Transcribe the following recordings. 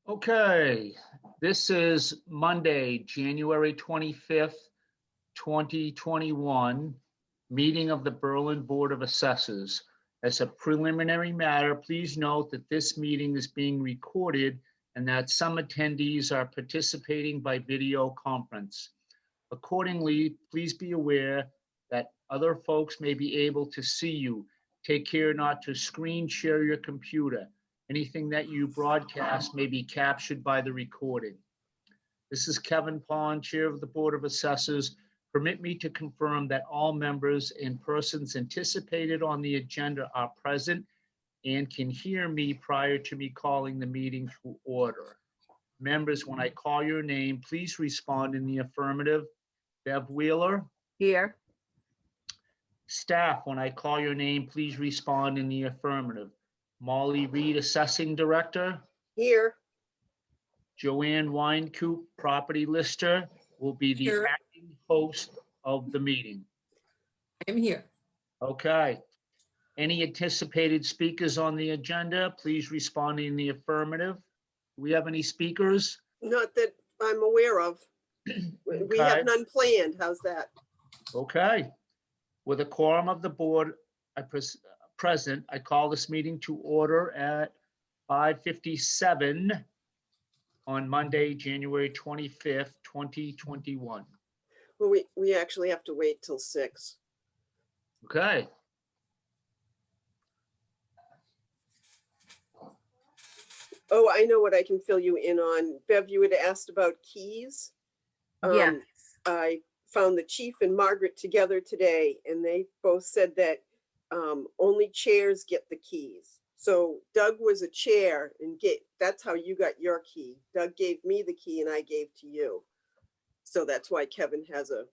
Okay, this is Monday, January 25th, 2021, meeting of the Berlin Board of Assessors. As a preliminary matter, please note that this meeting is being recorded and that some attendees are participating by video conference. Accordingly, please be aware that other folks may be able to see you. Take care not to screen share your computer. Anything that you broadcast may be captured by the recording. This is Kevin Pond, Chair of the Board of Assessors. Permit me to confirm that all members and persons anticipated on the agenda are present and can hear me prior to me calling the meeting to order. Members, when I call your name, please respond in the affirmative. Bev Wheeler. Here. Staff, when I call your name, please respond in the affirmative. Molly Reed, Assessing Director. Here. Joanne Winecoop, Property Lister, will be the Here. acting host of the meeting. I'm here. Okay. Any anticipated speakers on the agenda, please respond in the affirmative. Do we have any speakers? Not that I'm aware of. We Okay. have none planned. How's that? Okay. With a quorum of the board present, I call this meeting to order at 5:57 on Monday, January 25th, 2021. Well, we actually have to wait till 6. Okay. Oh, I know what I can fill you in on. Bev, you had asked about keys. Yes. I found the chief and Margaret together today, and they both said that only chairs get the keys. So Doug was a chair and that's how you got your key. Doug gave me the key and I gave to you. So that's why Kevin has a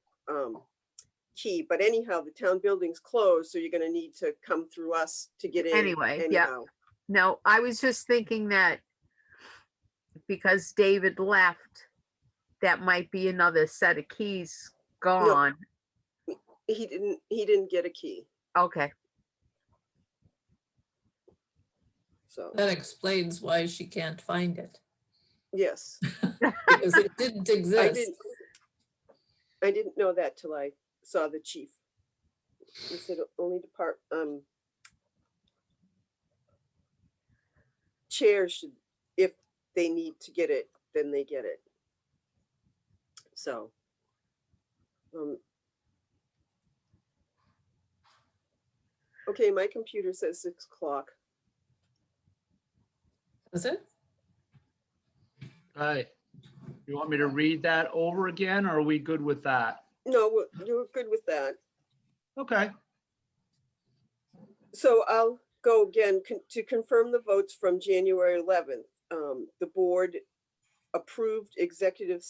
key. But anyhow, the town building's closed, so you're gonna need to come through us to get in. Anyway, yeah. No, I was just thinking that because David left, that might be another set of keys gone. No, he didn't get a key. Okay. So That explains why she can't find it, yes. because it didn't exist. I didn't know that till I saw the chief. He said only chairs should, if they need to get it, then they get it. So okay, my computer says 6 o'clock. Is it? Hey, you want me to read that over again, or are we good with that? No, you're good with that. Okay. So I'll go again to confirm the votes from January 11th. The board approved executive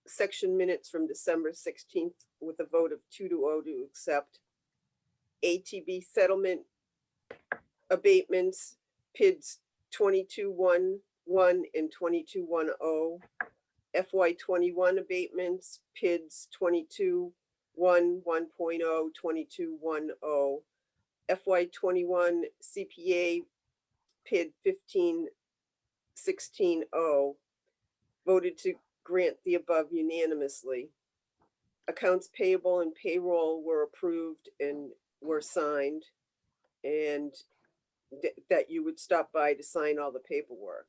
section minutes from December 16th with a vote of 2-0 to accept. ATB settlement abatements, PIDs 22-1-1 and 22-1-0. FY21 abatements, PIDs 22-1, 1.0, 22-1-0. FY21 CPA PID 15-16-0, voted to grant the above unanimously. Accounts payable and payroll were approved and were signed, and that you would stop by to sign all the paperwork.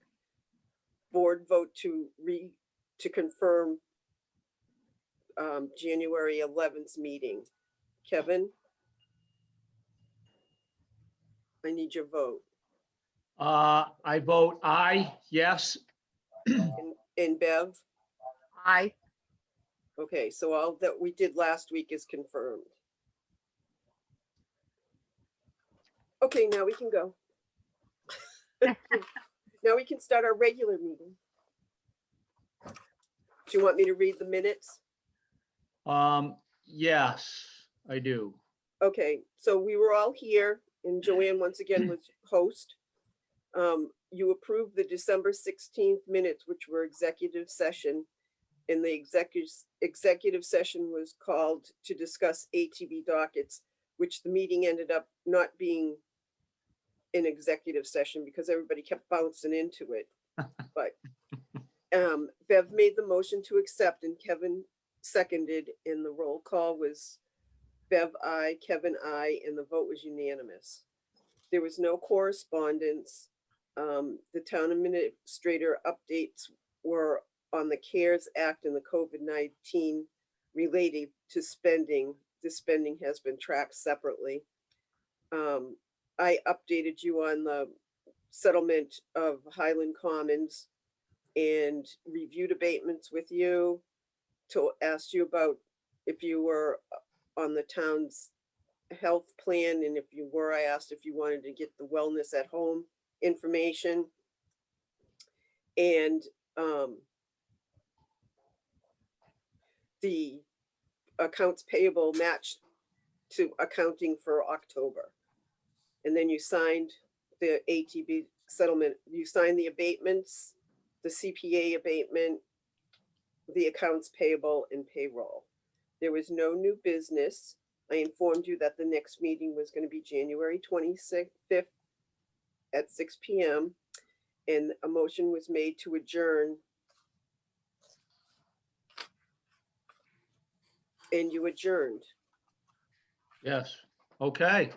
Board vote to confirm January 11th meeting. Kevin? I need your vote. I vote aye, yes. And Bev? Aye. Okay, so all that we did last week is confirmed. Okay, now we can go. Now we can start our regular meeting. Do you want me to read the minutes? Yes, I do. Okay, so we were all here and Joanne once again was host. You approved the December 16th minutes, which were executive session. And the executive session was called to discuss ATB dockets, which the meeting ended up not being an executive session because everybody kept bouncing into it. But Bev made the motion to accept and Kevin seconded, and the roll call was Bev, I, Kevin, I, and the vote was unanimous. There was no correspondence. The town administrator updates were on the CARES Act and the COVID-19 related to spending. This spending has been tracked separately. I updated you on the settlement of Highland Commons and reviewed abatements with you to ask you about if you were on the town's health plan, and if you were, I asked if you wanted to get the wellness at home information. And the accounts payable matched to accounting for October. And then you signed the ATB settlement, you signed the abatements, the CPA abatement, the accounts payable and payroll. There was no new business. I informed you that the next meeting was going to be January 25th at 6 p.m. And a motion was made to adjourn. And you adjourned. Yes, okay.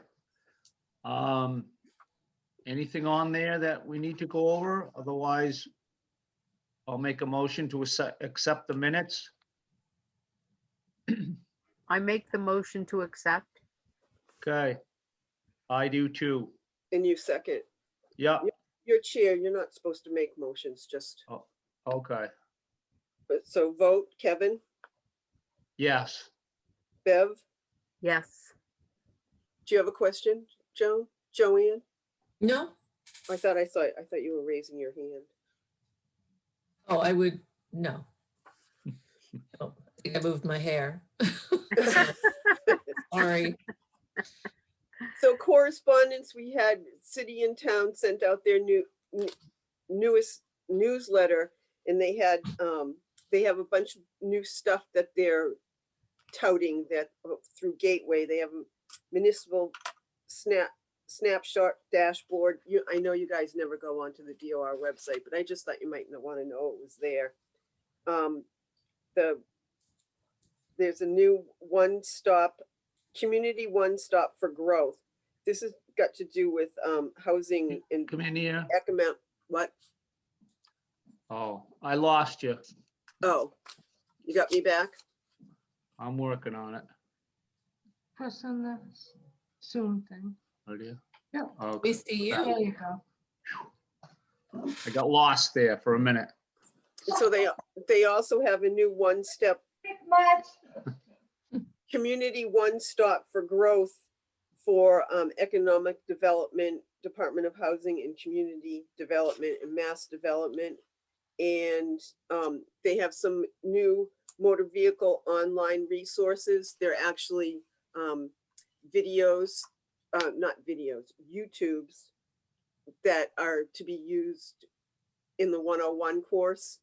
Anything on there that we need to go over? Otherwise, I'll make a motion to accept the minutes. I make the motion to accept. Okay, I do too. And you second. Yeah, Your chair, you're not supposed to make motions, just, okay, but so vote, Kevin, yes. Bev, Yes. do you have a question, Joanne? No? I thought you were raising your hand. Oh, I would, no. Oh, I think I moved my hair. Sorry. So correspondence, we had city and town sent out their newest newsletter, and they have a bunch of new stuff that they're touting that through Gateway. They have a municipal snapshot dashboard. I know you guys never go onto the DOR website, but I just thought you might want to know it was there. There's a new community one-stop for growth. This has got to do with housing and Come in here. economic, what? Oh, I lost you. Oh, you got me back? I'm working on it. Press on the Zoom thing. Oh, dear. Yeah. Okay. We see There you. you go. I got lost there for a minute. And so they also have a new one-step community one-stop for growth for economic development, Department of Housing and Community Development and Mass Development. And they have some new motor vehicle online resources. They're actually videos, not videos, YouTubes that are to be used in the 101 course.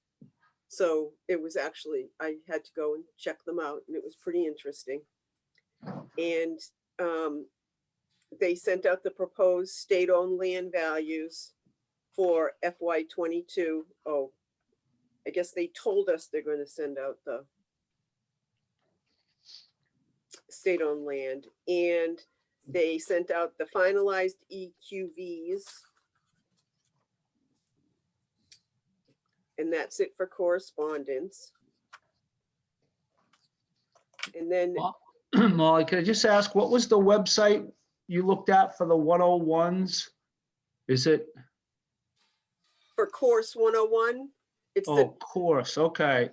So it was actually, I had to go and check them out, and it was pretty interesting. And they sent out the proposed state-owned land values for FY22. Oh, I guess they told us they're going to send out the state-owned land, and they sent out the finalized EQVs. And that's it for correspondence. And then Molly, could I just ask, what was the website you looked at for the 101s? Is it, for course 101, it's course, okay.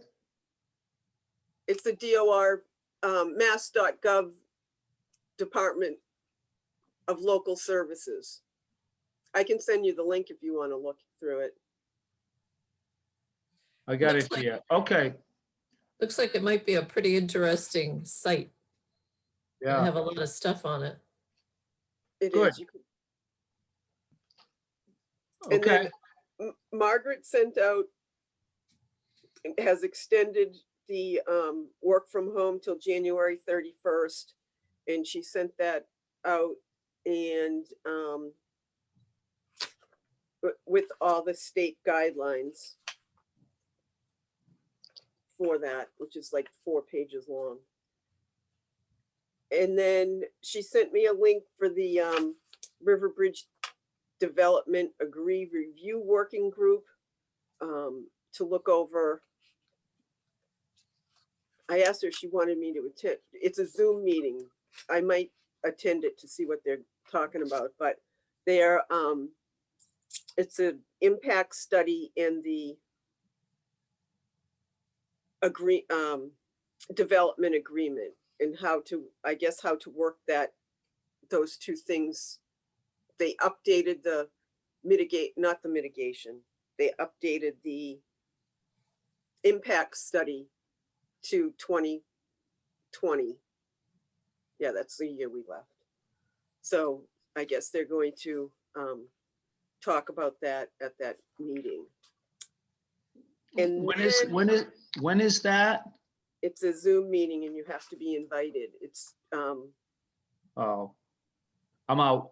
the DOR mass.gov Department of Local Services. I can send you the link if you want to look through it. I got Looks it like- here. Okay, Looks like it might be a pretty interesting site. They yeah, have a lot of stuff on it. It Good. is. And okay. then Margaret sent out, has extended the work from home till January 31st. And she sent that out, and with all the state guidelines for that, which is like 4 pages long. And then she sent me a link for the River Bridge Development Agree Review Working Group to look over. I asked her if she wanted me to attend. It's a Zoom meeting. I might attend it to see what they're talking about, but they're it's an impact study in the development agreement and how to, I guess, how to work those two things. They updated the not the mitigation. They updated the impact study to 2020. Yeah, that's the year we left. So I guess they're going to talk about that at that meeting. And When is that? it's a Zoom meeting and you have to be invited. It's Oh, I'm out.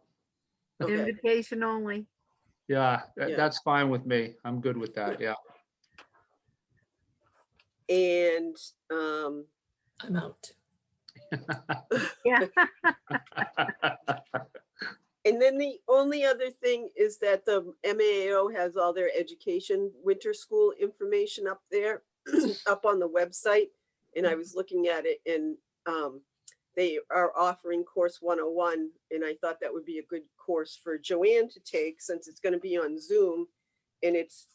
okay. Invitation only. Yeah, Yeah. that's fine with me. I'm good with that, yeah. And I'm out. Yeah. and then the only other thing is that the MAO has all their education winter school information up there, up on the website. And I was looking at it and they are offering course 101. And I thought that would be a good course for Joanne to take since it's going to be on Zoom and it's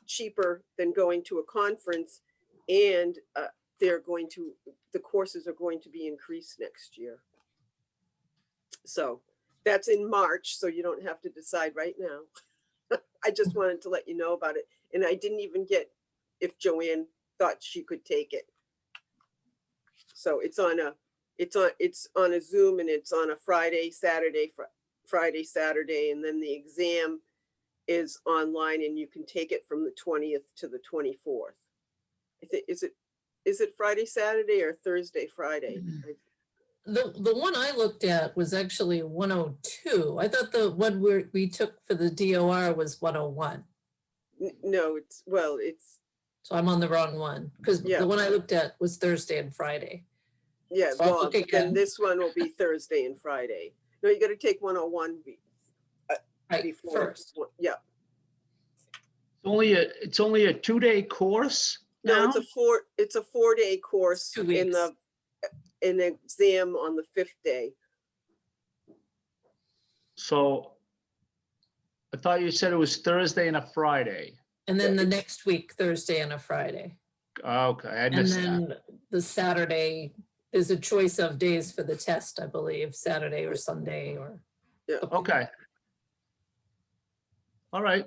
cheaper than going to a conference and the courses are going to be increased next year. So that's in March, so you don't have to decide right now. I just wanted to let you know about it. And I didn't even get if Joanne thought she could take it. So it's on a Zoom and it's on a Friday, Saturday, and then the exam is online and you can take it from the 20th to the 24th. Is it Friday, Saturday or Thursday, Friday? The one I looked at was actually 102. I thought the one we took for the DOR was 101. No, So I'm on the wrong one because Yeah. the one I looked at was Thursday and Friday. yeah, So I'll well, look then again. this one will be Thursday and Friday. No, you got to take 101 Right, before. first. Yeah. It's only a 2-day course No, now? it's a 4-day course 2 weeks. in the exam on the 5th day. So I thought you said it was Thursday and a Friday. And then the it's- next week, Thursday and a Friday. Okay, I And missed that. then the Saturday is a choice of days for the test, I believe, Saturday or Sunday or. Yeah. Okay. All right.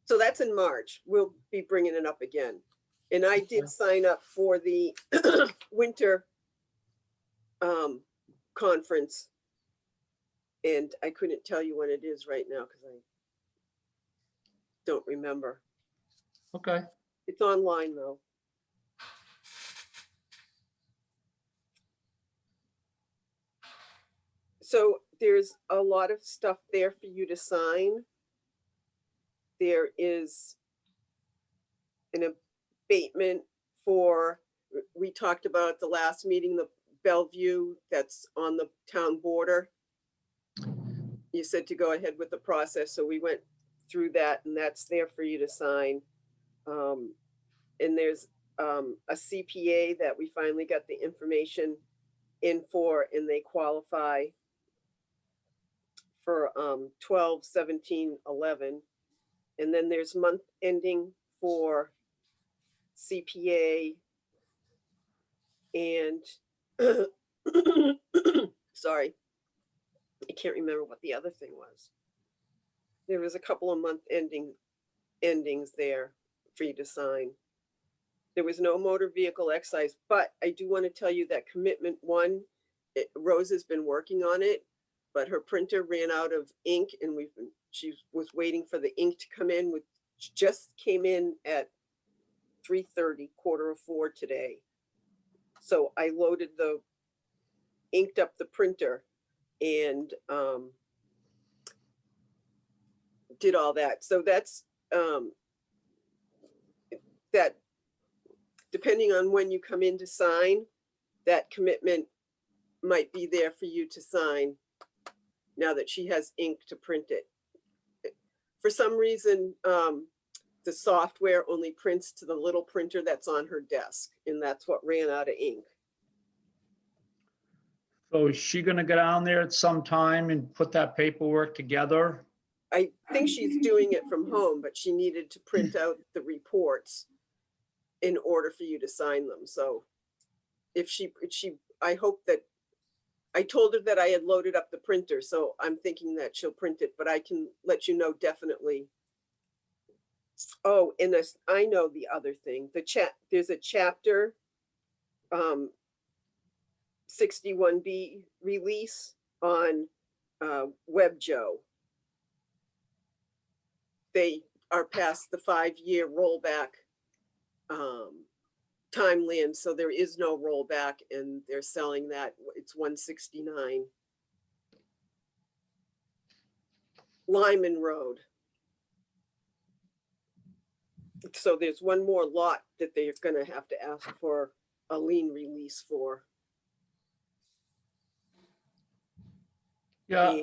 So that's in March. We'll be bringing it up again. And I did sign up for the winter conference. And I couldn't tell you when it is right now because I don't remember. Okay. It's online though. So there's a lot of stuff there for you to sign. There is an abatement we talked about at the last meeting, the Bellevue that's on the town border. You said to go ahead with the process, so we went through that and that's there for you to sign. And there's a CPA that we finally got the information in for and they qualify for 12, 17, 11. And then there's month ending for CPA and sorry, I can't remember what the other thing was. There was a couple of month endings there for you to sign. There was no motor vehicle excise, but I do want to tell you that commitment 1, Rose has been working on it, but her printer ran out of ink and she was waiting for the ink to come in, which just came in at 3:30, 3:45 today. So I inked up the printer and did all that. So that's, that depending on when you come in to sign, that commitment might be there for you to sign now that she has ink to print it. For some reason, the software only prints to the little printer that's on her desk, and that's what ran out of ink. So is she gonna go down there at some time and put that paperwork together? I think she's doing it from home, but she needed to print out the reports in order for you to sign them. So if she, I hope that, I told her that I had loaded up the printer, so I'm thinking that she'll print it, but I can let you know definitely. Oh, and this, I know the other thing, there's a chapter 61B release on WebJo. They are past the 5-year rollback timeline, so there is no rollback, and they're selling that. It's 169 Lyman Road. So there's one more lot that they're gonna have to ask for a lien release for. Yeah,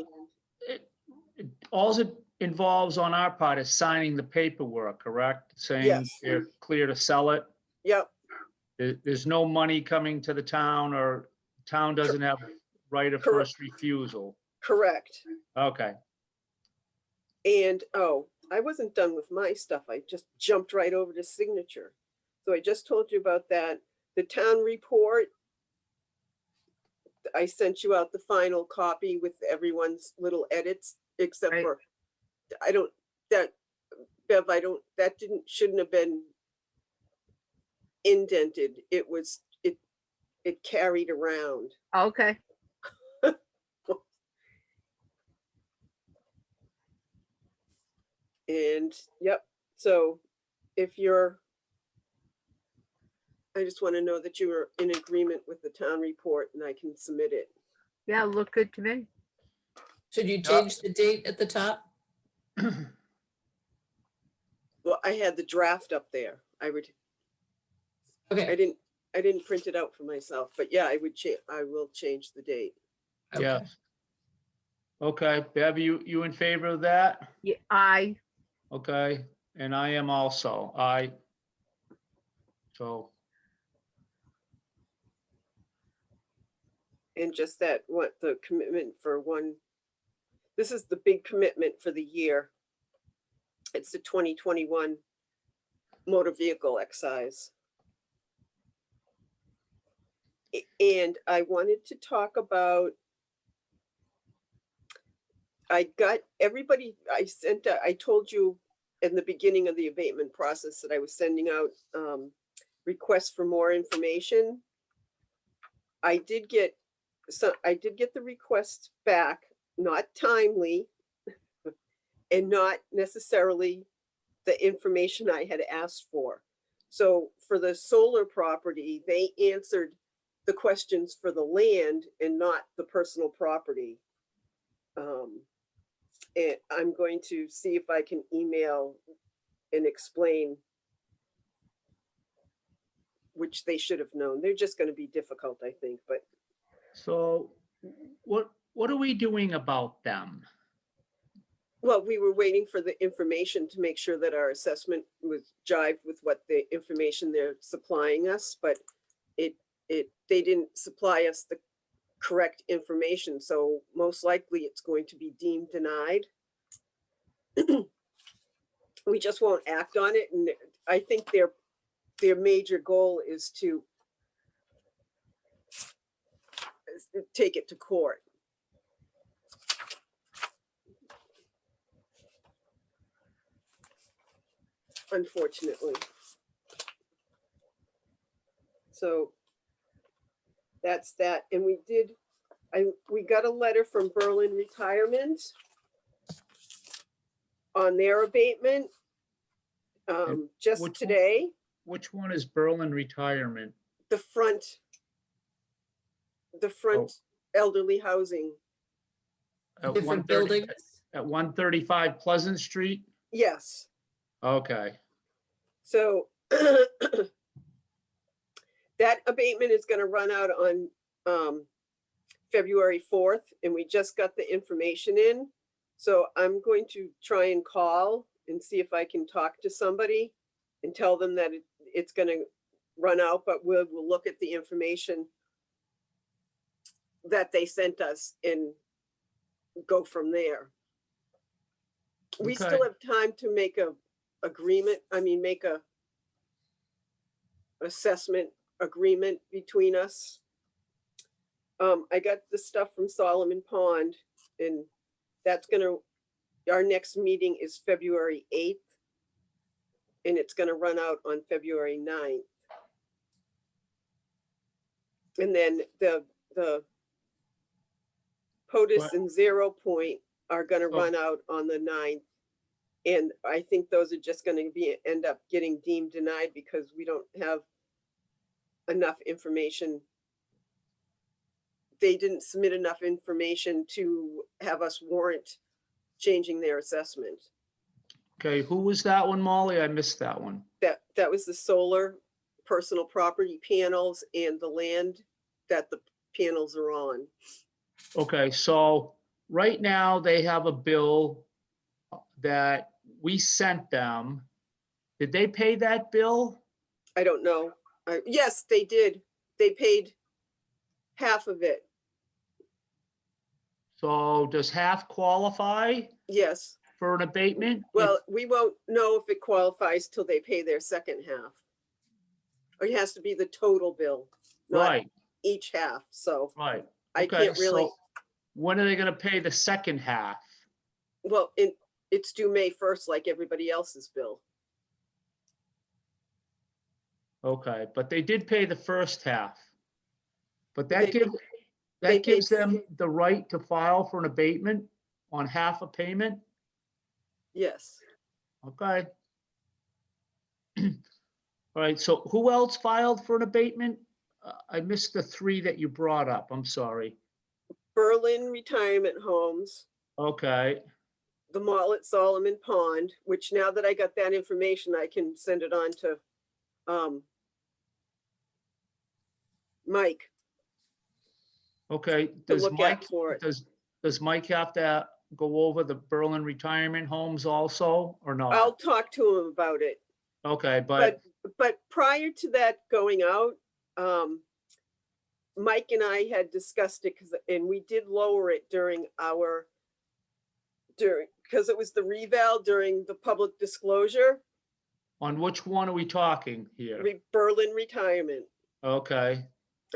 And all it involves on our part is signing the paperwork, correct? Saying Yes. they're clear to sell it. Yep, There's no money coming to the town, or town doesn't have right of Correct. first refusal. correct. Okay, And, oh, I wasn't done with my stuff. I just jumped right over to signature. So I just told you about that. The town report, I sent you out the final copy with everyone's little edits, except Right. for, that shouldn't have been indented. It carried around. Okay, And, yep, so if you're, I just want to know that you are in agreement with the town report and I can submit it. yeah, look good to me. Should you change the date at the top? Well, I had the draft up there. I Okay. didn't print it out for myself, but yeah, I will change the date. Okay. yeah. Okay, Bev, you in favor of that? Yeah, Okay, and I am also, so, And just that, what the commitment for one, this is the big commitment for the year. It's the 2021 motor vehicle excise. And I wanted to talk about, I got everybody, I told you in the beginning of the abatement process that I was sending out requests for more information. I did get the request back, not timely and not necessarily the information I had asked for. So for the solar property, they answered the questions for the land and not the personal property. And I'm going to see if I can email and explain, which they should have known. They're just going to be difficult, I think, but so what are we doing about them? well, we were waiting for the information to make sure that our assessment was jived with what the information they're supplying us, but they didn't supply us the correct information, so most likely it's going to be deemed denied. We just won't act on it, and I think their major goal is to take it to court. Unfortunately. So that's that. And we got a letter from Berlin Retirement on their abatement just Which one? today. Which one is Berlin Retirement? The front elderly housing. At Different 130 buildings? at 135 Pleasant Street? Yes, Okay, so that abatement is gonna run out on February 4th, and we just got the information in. So I'm going to try and call and see if I can talk to somebody and tell them that it's gonna run out, but we'll look at the information that they sent us and go from there. We Okay. still have time to make a agreement, make a assessment agreement between us. I got the stuff from Solomon Pond, and that's our next meeting is February 8th. And it's gonna run out on February 9th. And then the POTUS Right. and 0 Point are gonna Oh. run out on the 9th. And I think those are just gonna end up getting deemed denied because we don't have enough information. They didn't submit enough information to have us warrant changing their assessment. okay, who was that one, Molly? I missed that one. That was the solar personal property panels and the land that the panels are on. Okay, so right now they have a bill that we sent them. Did they pay that bill? I don't know. Yes, they did. They paid half of it. So does half qualify Yes. for an abatement? Well, we won't know if it qualifies till they pay their second half. Or it has to be the total bill, not Right, each half. So right. I Okay, can't really, so when are they gonna pay the second half? well, it's due May 1st like everybody else's bill. Okay, but they did pay the first half. But They that paid- they gives paid- them the right to file for an abatement on half a payment? Yes. Okay. All right, so who else filed for an abatement? I missed the three that you brought up, I'm sorry. Berlin Retirement Homes, Okay, the mall at Solomon Pond, which now that I got that information, I can send it on to Mike okay. to Does look Mike, at for it. does Mike have to go over the Berlin retirement homes also, or I'll not? talk to him about it. Okay, but, But prior to that going out, Mike and I had discussed it and we did lower it because it was the reval during the public disclosure, on which one are we talking here? Berlin Retirement. Okay,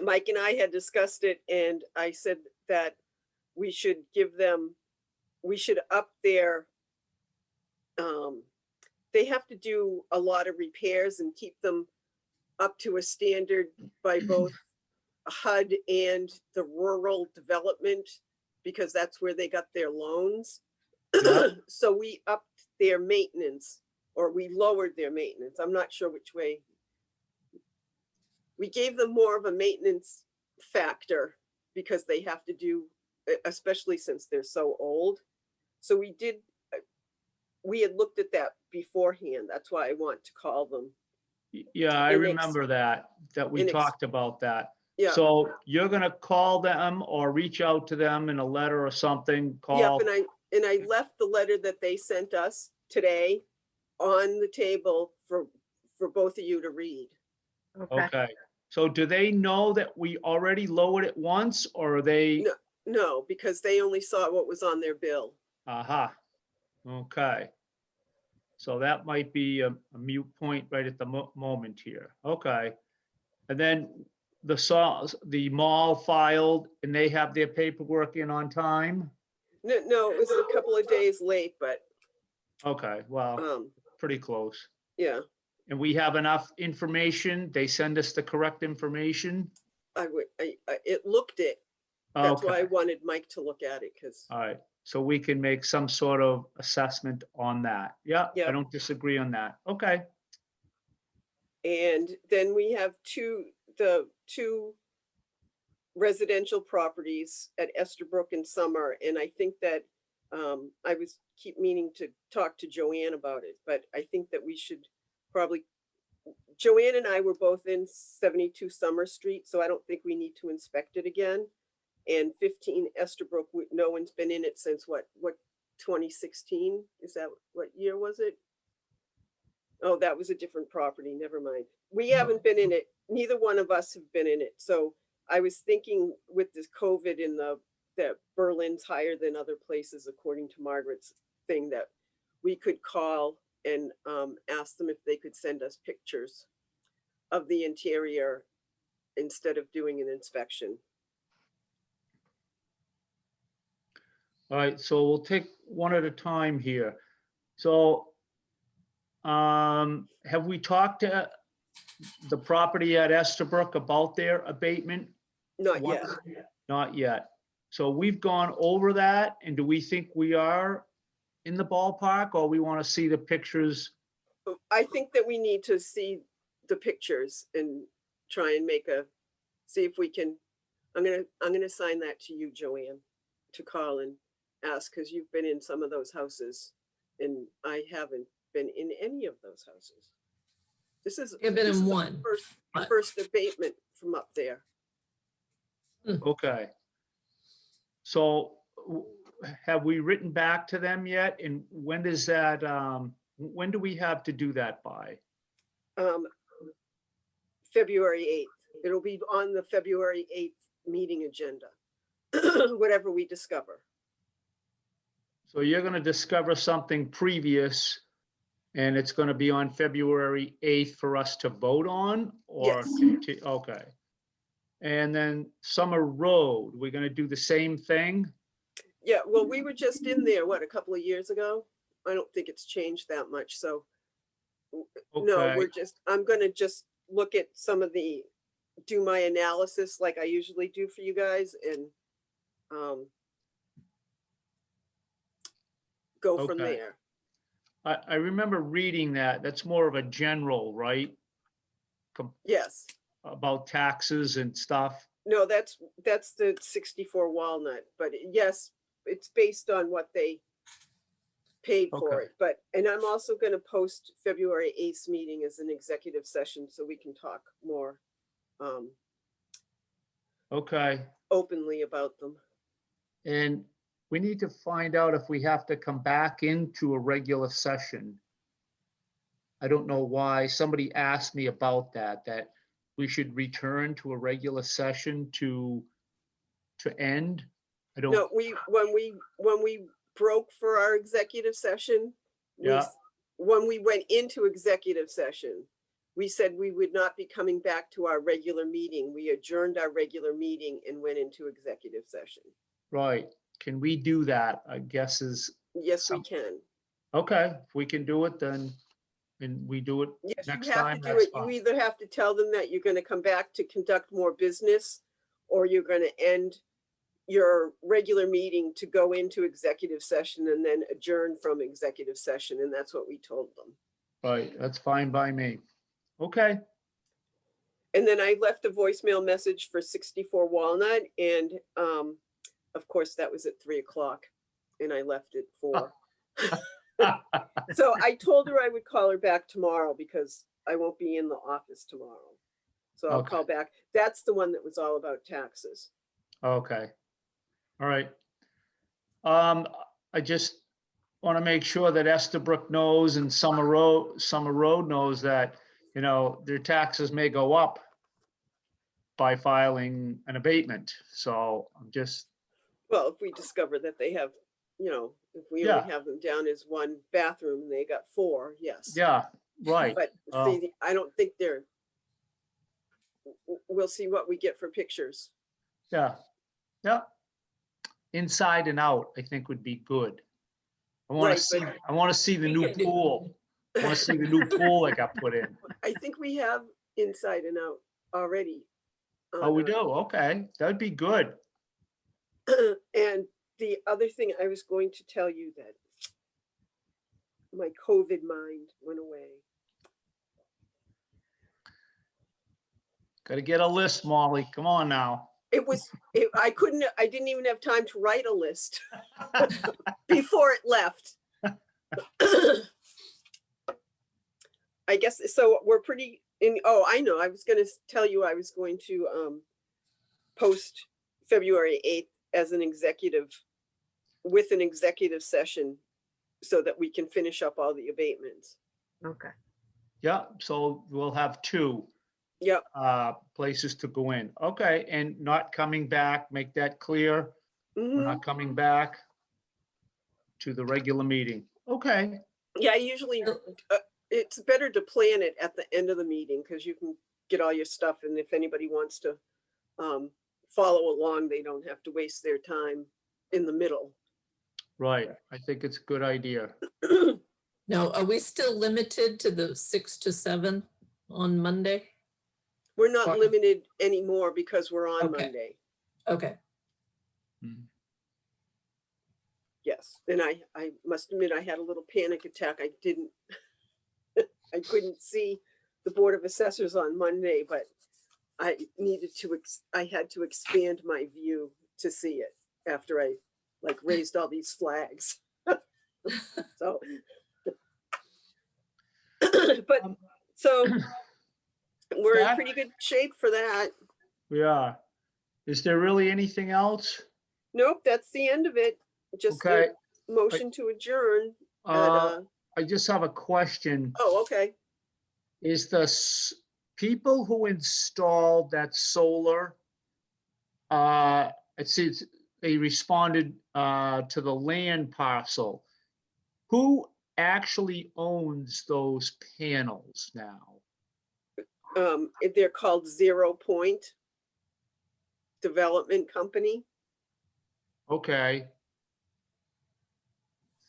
Mike and I had discussed it and I said that we should up they have to do a lot of repairs and keep them up to a standard by both HUD and the rural development, because that's where they got their loans. yeah, So we upped their maintenance, or we lowered their maintenance. I'm not sure which way. We gave them more of a maintenance factor because they have to do, especially since they're so old. So we had looked at that beforehand. That's why I want to call them. yeah, I And remember that we and talked about that. Yeah. So you're gonna call them or reach out to them in a letter or something, Yep, call, and I left the letter that they sent us today on the table for both of you to read. Okay. okay. So do they know that we already lowered it once, or are they? No. No, because they only saw what was on their bill. Aha, okay. So that might be a mute point right at the moment here, okay. And then the mall filed and they have their paperwork in on time? No, it was a couple of days late, but Okay, well, pretty close. yeah, And we have enough information, they send us the correct information? it looked it. That's why I Okay, wanted Mike to look at it, because all right, so we can make some sort of assessment on that. Yeah, I Yep. don't disagree on that, okay. and then we have the two residential properties at Estherbrook and Summer, and I think that I was keep meaning to talk to Joanne about it, but I think that we should probably, Joanne and I were both in 72 Summer Street, so I don't think we need to inspect it again. And 15 Estabrook, no one's been in it since what 2016? Is that, what year was it? Oh, that was a different property. Never mind. We haven't been in it. Neither one of us have been in it. So I was thinking with this COVID in that Berlin's higher than other places, according to Margaret's thing, that we could call and ask them if they could send us pictures of the interior instead of doing an inspection. All right, so we'll take one at a time here. So have we talked to the property at Estabrook about their abatement? Not What- yet. Not yet. So we've gone over that, and do we think we are in the ballpark, or we want to see the pictures? I think that we need to see the pictures and try and see if we can, I'm gonna sign that to you, Joanne, to call and ask, because you've been in some of those houses and I haven't been in any of those houses. This is. I've been this in is the one, but- First abatement from up there. Okay. So have we written back to them yet? And when does that, when do we have to do that by? February 8th. It'll be on the February 8th meeting agenda, whatever we discover. So you're gonna discover something previous, and it's gonna be on February 8th for us to vote on? Or Yes. Okay. And then Summer Road, we're gonna do the same thing? Yeah, well, we were just in there, what, a couple of years ago? I don't think it's changed that much, so. No, Okay. I'm gonna just look at some of do my analysis like I usually do for you guys and go from Okay. there. I remember reading that. That's more of a general, right? Yes, About taxes and stuff. no, that's the 64 Walnut, but yes, it's based on what they paid for Okay. it. But, and I'm also gonna post February 8th meeting as an executive session so we can talk more Okay. openly about them. And we need to find out if we have to come back into a regular session. I don't know why. Somebody asked me about that we should return to a regular session to end. I don't, No, when we broke for our executive session, Yeah. when we went into executive session, we said we would not be coming back to our regular meeting. We adjourned our regular meeting and went into executive session. right. Can we do that? I guess is, Yes, we Some- can. okay, if we can do it, then, and we do it Yes, you next have to time, do that's it. You fine. either have to tell them that you're gonna come back to conduct more business, or you're gonna end your regular meeting to go into executive session and then adjourn from executive session, and that's what we told them. Right, that's fine by me. Okay, And then I left a voicemail message for 64 Walnut, and of course, that was at 3 o'clock, and I left at 4. So I told her I would call her back tomorrow because I won't be in the office tomorrow. So I'll call Okay. back. That's the one that was all about taxes. okay. All right. I just want to make sure that Estabrook knows and Summer Road knows that, their taxes may go up by filing an abatement. So I'm just, Well, if we discover that they have, if we Yeah. only have them down as one bathroom and they got 4, yes. yeah, right. But Oh. see, I don't think we'll see what we get for pictures. Yeah, yeah. Inside and out, I think would be good. I want Right, to see, but- I want to see the new pool. I want to see the new pool that got put in. I think we have inside and out already. Oh, we on, do? Okay, that'd be good. And the other thing I was going to tell you that my COVID mind went away. Got to get a list, Molly. Come on now. I didn't even have time to write a list before it left. I guess, so we're pretty oh, I know, I was gonna tell you I was going to post February 8th as an executive, with an executive session, so that we can finish up all the abatements. Okay. Yeah, so we'll have two Yep, places to go in. Okay, and not coming back, make that clear. We're mhm. not coming back to the regular meeting. Okay, Yeah, I usually, it's better to plan it at the end of the meeting, because you can get all your stuff, and if anybody wants to follow along, they don't have to waste their time in the middle. right. I think it's a good idea. Now, are we still limited to the 6 to 7 on Monday? We're not Or- limited anymore because we're on Okay. Monday. Okay, Yes, and I must admit, I had a little panic attack. I didn't, I couldn't see the Board of Assessors on Monday, but I needed to, I had to expand my view to see it after I like raised all these flags. So, but, so we're in That- pretty good shape for that. We are. Is there really anything else? Nope, that's the end of it. Just Okay, a motion to adjourn. at, I just have a question. Oh, okay. Is the people who installed that solar, it says they responded to the land parcel. Who actually owns those panels now? They're called 0 Point Development Company, Okay.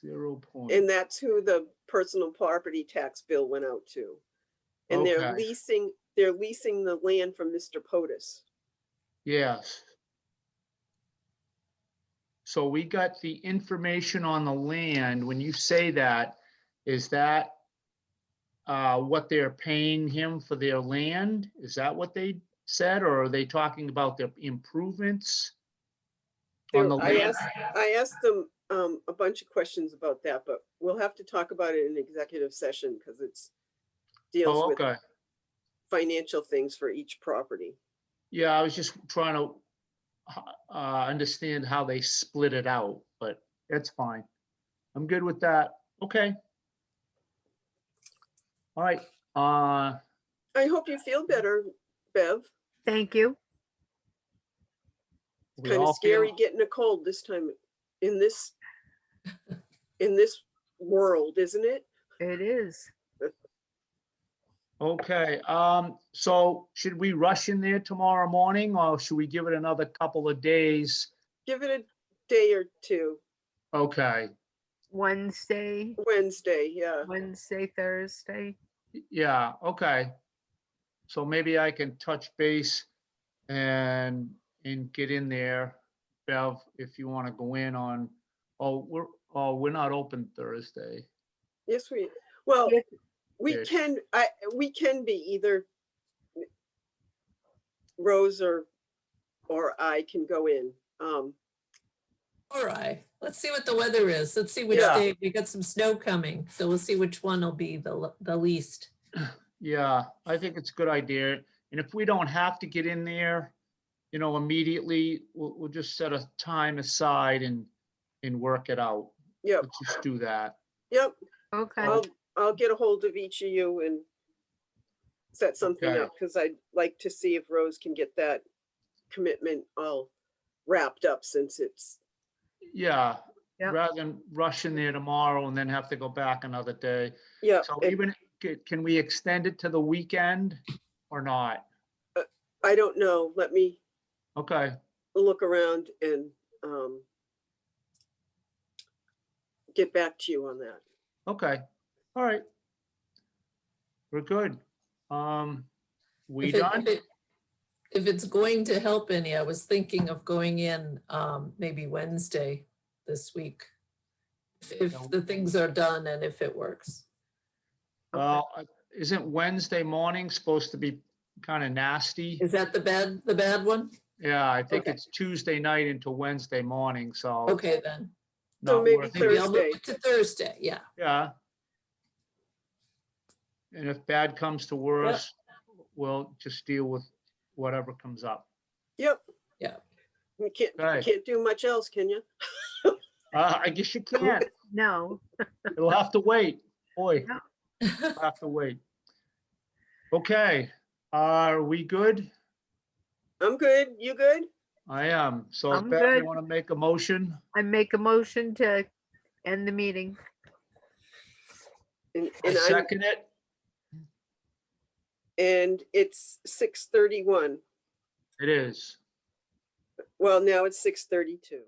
0 Point. and that's who the personal property tax bill went out to. And they're Okay. leasing the land from Mr. POTUS. Yes. So we got the information on the land. When you say that, is that what they're paying him for their land? Is that what they said, or are they talking about their improvements on the land? I asked them a bunch of questions about that, but we'll have to talk about it in executive session because it's deals Oh, with okay. financial things for each property. Yeah, I was just trying to understand how they split it out, but that's fine. I'm good with that. Okay. All right. I hope you feel better, Bev. Thank you. we Kind of all feel- scary getting a cold this time in this world, isn't it? It is. Okay, so should we rush in there tomorrow morning, or should we give it another couple of days? Give it a day or two. Okay, Wednesday, Wednesday, Thursday. yeah, okay. So maybe I can touch base and get in there, Bev, if you want to go in on, we're not open Thursday. Yes, well, Yes. Ish. we can be either Rose or I can go in. all right. Let's see what the weather is. Let's see which Yeah. day. We got some snow coming, so we'll see which one will be the least. Yeah, I think it's a good idea. And if we don't have to get in there, immediately, we'll just set a time aside and work it out. Yep, Let's just do that. yep. Okay. I'll get a hold of each of you and set something Okay. up, because I'd like to see if Rose can get that commitment all wrapped up, since it's, Yeah, Yep. rather than rush in there tomorrow and then have to go back another day. yeah. So and even, can we extend it to the weekend or not? I don't know. Let me Okay, look around and get back to you on that. okay, all right. We're good. We If it- done? if it- If it's going to help any, I was thinking of going in maybe Wednesday this week. If the things are done and if it works. Well, isn't Wednesday morning supposed to be kind of nasty? Is that the bad one? Yeah, I think Okay. it's Tuesday night into Wednesday morning, so. Okay, then. So not maybe worth it. Maybe I'll move Thursday. it to Thursday, yeah. Yeah. And if bad comes to worse, we'll just deal with whatever comes up. Yep. Yeah. You Okay. can't do much else, can you? I guess you can't. No, It'll have to wait. Boy, No. it'll have to wait. Okay, are we good? I'm good. You good? I am. So I'm Beth, you good. want to make a motion? I make a motion to end the meeting. And I and I'm second it. and it's 6:31. It is. Well, now it's 6:32.